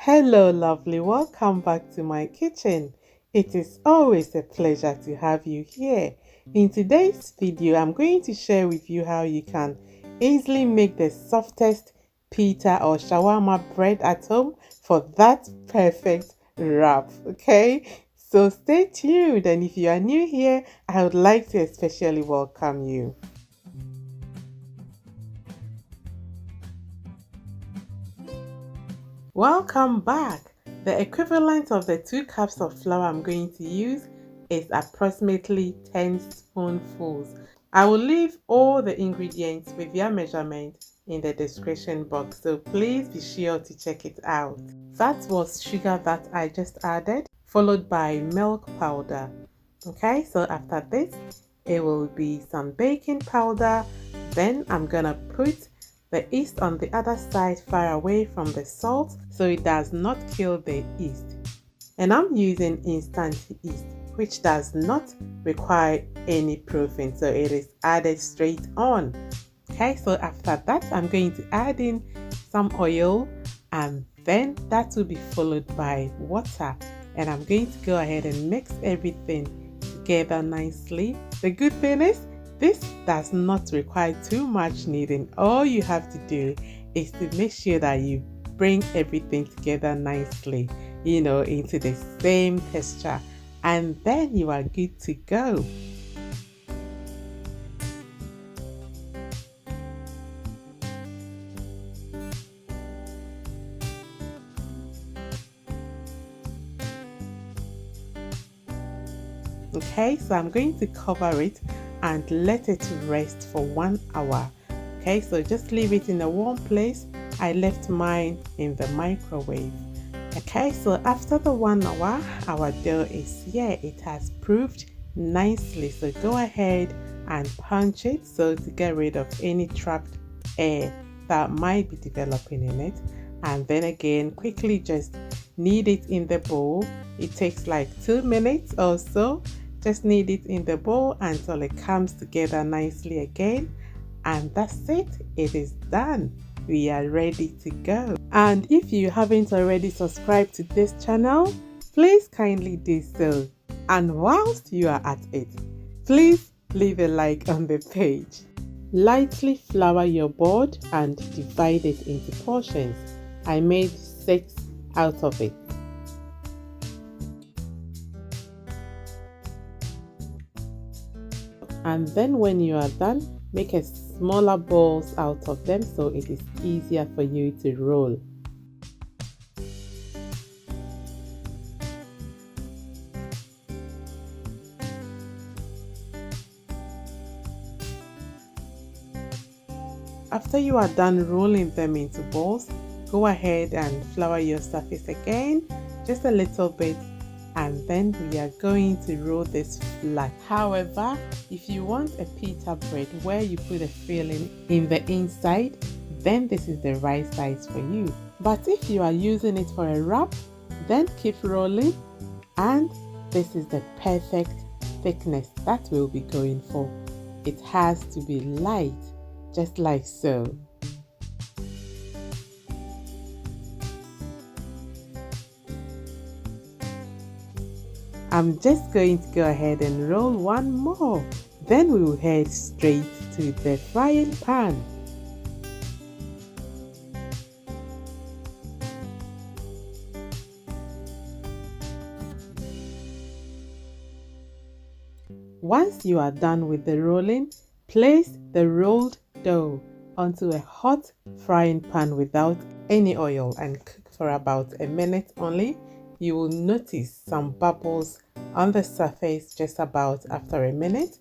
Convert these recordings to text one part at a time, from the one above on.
Hello lovely, welcome back to my kitchen. It is always a pleasure to have you here. In today's video, I'm going to share with you how you can easily make the softest pita or shawarma bread at home for that perfect wrap, okay? So stay tuned, and if you are new here, I would like to especially welcome you. Welcome back. The equivalent of the 2 cups of flour I'm going to use is approximately 10 spoonfuls. I will leave all the ingredients with their measurement in the description box, so please be sure to check it out. That was sugar that I just added, followed by milk powder. Okay, so after this, it will be some baking powder. Then I'm gonna put the yeast on the other side far away from the salt so it does not kill the yeast. And I'm using instant yeast, which does not require any proofing, so it is added straight on. Okay, so after that, I'm going to add in some oil, and then that will be followed by water. And I'm going to go ahead and mix everything together nicely. The good thing is, this does not require too much kneading. All you have to do is to make sure that you bring everything together nicely, into the same texture, and then you are good to go. Okay, so I'm going to cover it and let it rest for 1 hour. Okay, so just leave it in a warm place. I left mine in the microwave. Okay, so after the 1 hour, our dough is here. It has proofed nicely, so go ahead and punch it so to get rid of any trapped air that might be developing in it. And then again, quickly just knead it in the bowl. It takes like 2 minutes or so. Just knead it in the bowl until it comes together nicely again, and that's it. It is done. We are ready to go. And if you haven't already subscribed to this channel, please kindly do so. And whilst you are at it, please leave a like on the page. Lightly flour your board and divide it into portions. I made 6 out of it. And then when you are done, make a smaller balls out of them so it is easier for you to roll. After you are done rolling them into balls, go ahead and flour your surface again, just a little bit, and then we are going to roll this flat. However, if you want a pita bread where you put a filling in the inside, then this is the right size for you. But if you are using it for a wrap, then keep rolling, and this is the perfect thickness that we'll be going for. It has to be light, just like so. I'm just going to go ahead and roll one more. Then we will head straight to the frying pan. Once you are done with the rolling, place the rolled dough onto a hot frying pan without any oil and cook for about a minute only. You will notice some bubbles on the surface just about after a minute.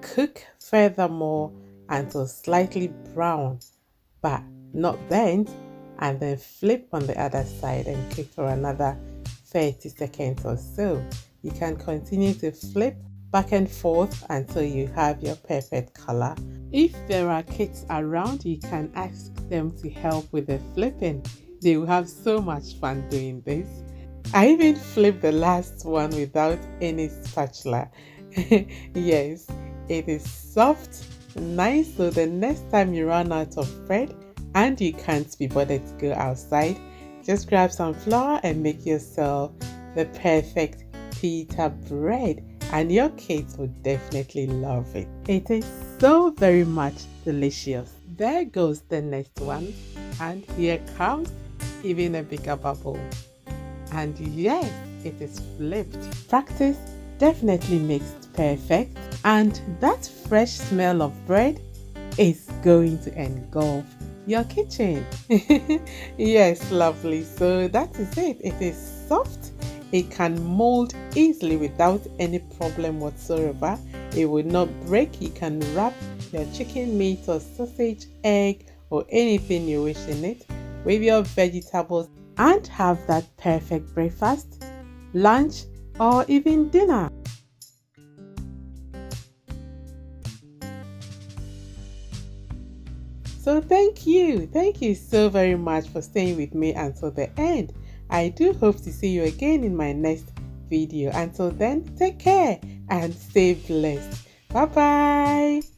Cook furthermore until slightly brown but not burnt, and then flip on the other side and cook for another 30 seconds or so. You can continue to flip back and forth until you have your perfect color. If there are kids around, you can ask them to help with the flipping. They will have so much fun doing this. I even flipped the last one without any spatula. Yes, it is soft, nice, so the next time you run out of bread and you can't be bothered to go outside, Just grab some flour and make yourself the perfect pita bread, and your kids will definitely love it. It is so very much delicious. There goes the next one, and here comes even a bigger bubble. And yes, it is flipped. Practice definitely makes perfect, and that fresh smell of bread is going to engulf your kitchen. Yes, lovely. So that is it. It is soft. It can mold easily without any problem whatsoever. It will not break. You can wrap your chicken meat or sausage, egg, or anything you wish in it with your vegetables and have that perfect breakfast, lunch, or even dinner. So thank you so very much for staying with me until the end. I do hope to see you again in my next video. Until then, take care and stay blessed. Bye bye.